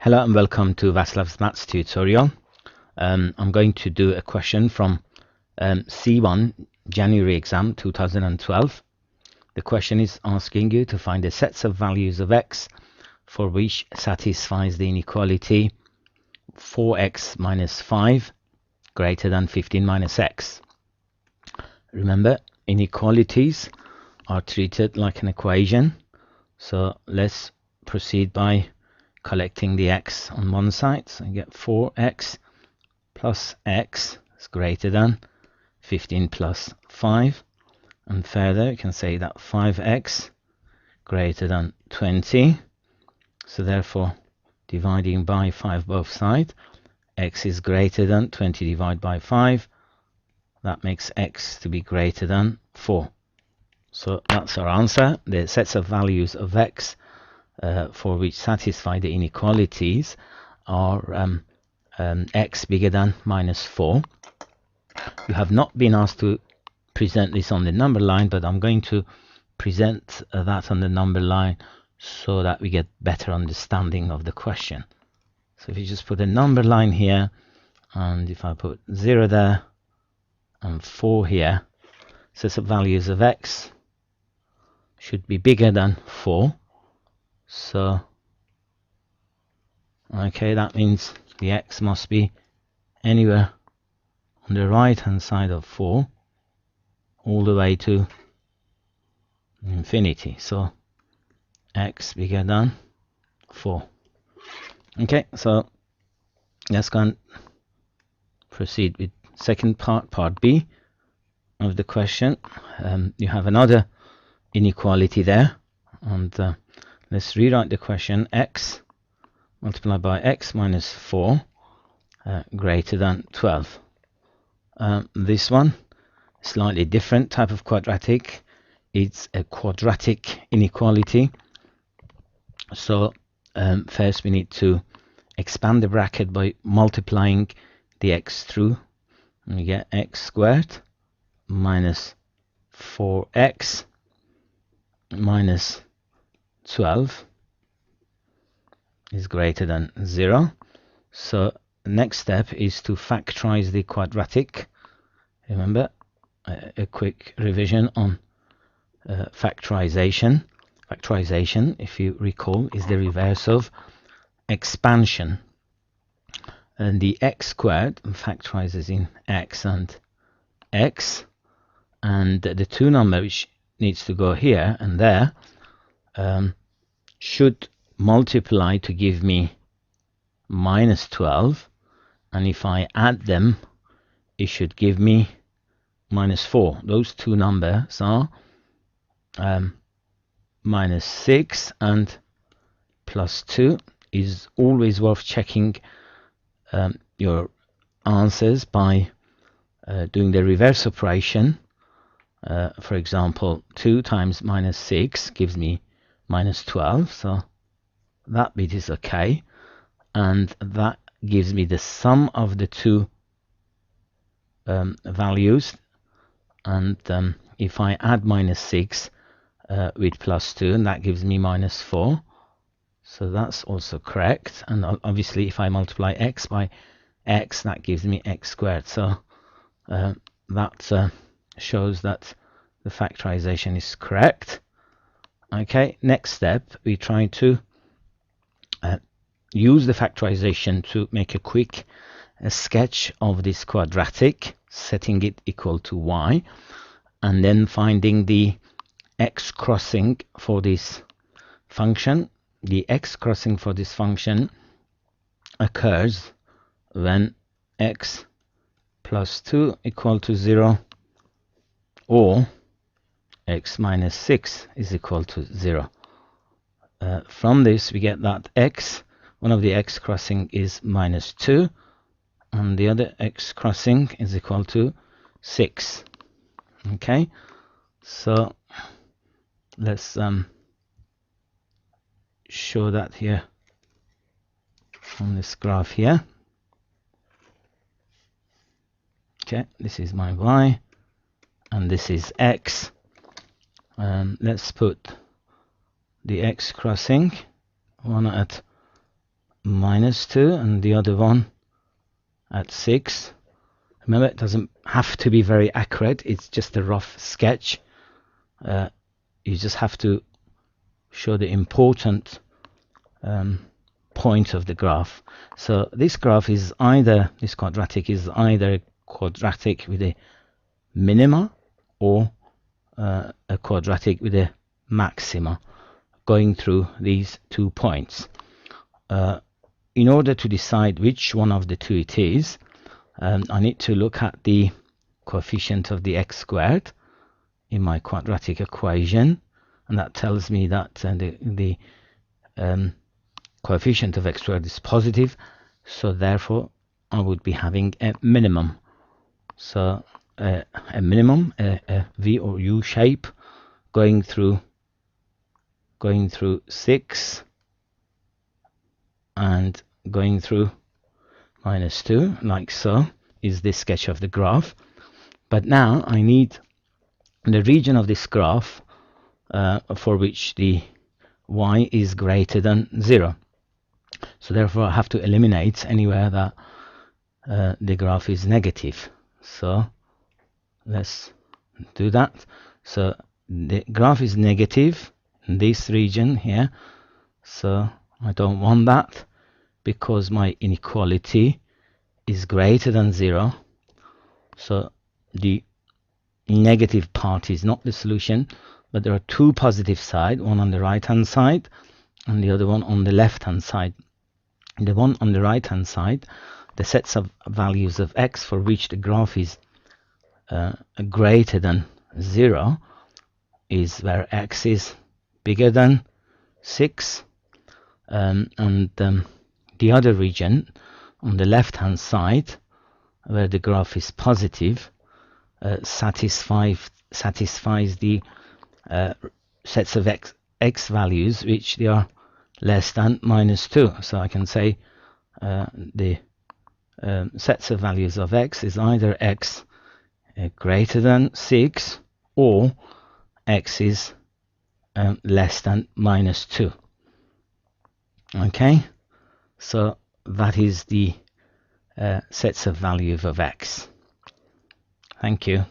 Hello and welcome to Vaslav's Maths tutorial. I'm going to do a question from C1 January exam 2012. The question is asking you to find the sets of values of x for which satisfies the inequality 4x minus 5 greater than 15 minus x. Remember, inequalities are treated like an equation, so let's proceed by collecting the x on one side. So I get 4x plus x is greater than 15 plus 5, and further you can say that 5x greater than 20. So therefore, dividing by 5 both sides, x is greater than 20 divided by 5. That makes x to be greater than 4. So that's our answer. The sets of values of x for which satisfy the inequalities are x bigger than minus 4. You have not been asked to present this on the number line, but I'm going to present that on the number line so that we get better understanding of the question. So if you just put a number line here, and if I put 0 there and 4 here, sets of values of x should be bigger than 4. So okay, that means the x must be anywhere on the right hand side of 4 all the way to infinity. So x bigger than 4. Okay, so let's go and proceed with second part B of the question. You have another inequality there, and let's rewrite the question. X multiplied by x minus 4 greater than 12. This one, slightly different type of quadratic. It's a quadratic inequality. So first we need to expand the bracket by multiplying the x through, and we get x squared minus 4x minus 12 is greater than 0. So the next step is to factorize the quadratic. Remember, a quick revision on factorization. Factorization, if you recall, is the reverse of expansion. And the x squared factorizes in x and x, and the two numbers which needs to go here and there should multiply to give me minus 12, and if I add them it should give me minus 4. Those two numbers are minus 6 and plus 2. Is always worth checking your answers by doing the reverse operation. For example, 2 times minus 6 gives me minus 12, so that bit is okay, and that gives me the sum of the two values, and if I add minus 6 with plus 2, and that gives me minus 4, so that's also correct. And obviously if I multiply x by x, that gives me x squared. So that shows that the factorization is correct. Okay, next step, we try to use the factorization to make a quick sketch of this quadratic, setting it equal to y, and then finding the x crossing for this function. The x crossing for this function occurs when x plus 2 equal to 0 or x minus 6 is equal to 0. From this we get that x, one of the x crossing is minus 2, and the other x crossing is equal to 6. Okay, so let's show that here on this graph here. Okay, this is my y and this is x. Let's put the x crossing, one at -2 and the other one at 6. Remember, it doesn't have to be very accurate, it's just a rough sketch. You just have to show the important point of the graph. So this graph is either, this quadratic is either a quadratic with a minima or a quadratic with a maxima going through these 2 points. In order to decide which one of the two it is, I need to look at the coefficient of the x squared in my quadratic equation, and that tells me that the coefficient of x squared is positive, so therefore I would be having a minimum. So a minimum, a V or U shape going through 6 and going through -2, like so, is this sketch of the graph. But now I need the region of this graph for which the y is greater than 0. So therefore I have to eliminate anywhere that the graph is negative. So let's do that. So the graph is negative in this region here, so I don't want that because my inequality is greater than 0. So the negative part is not the solution, but there are two positive sides, one on the right hand side and the other one on the left hand side. The one on the right hand side, the sets of values of x for which the graph is greater than 0 is where x is bigger than 6, and the other region on the left hand side where the graph is positive satisfies the sets of x values which they are less than -2. So I can say the sets of values of x is either x greater than 6 or x is less than -2. Okay, so that is the sets of values of x. Thank you.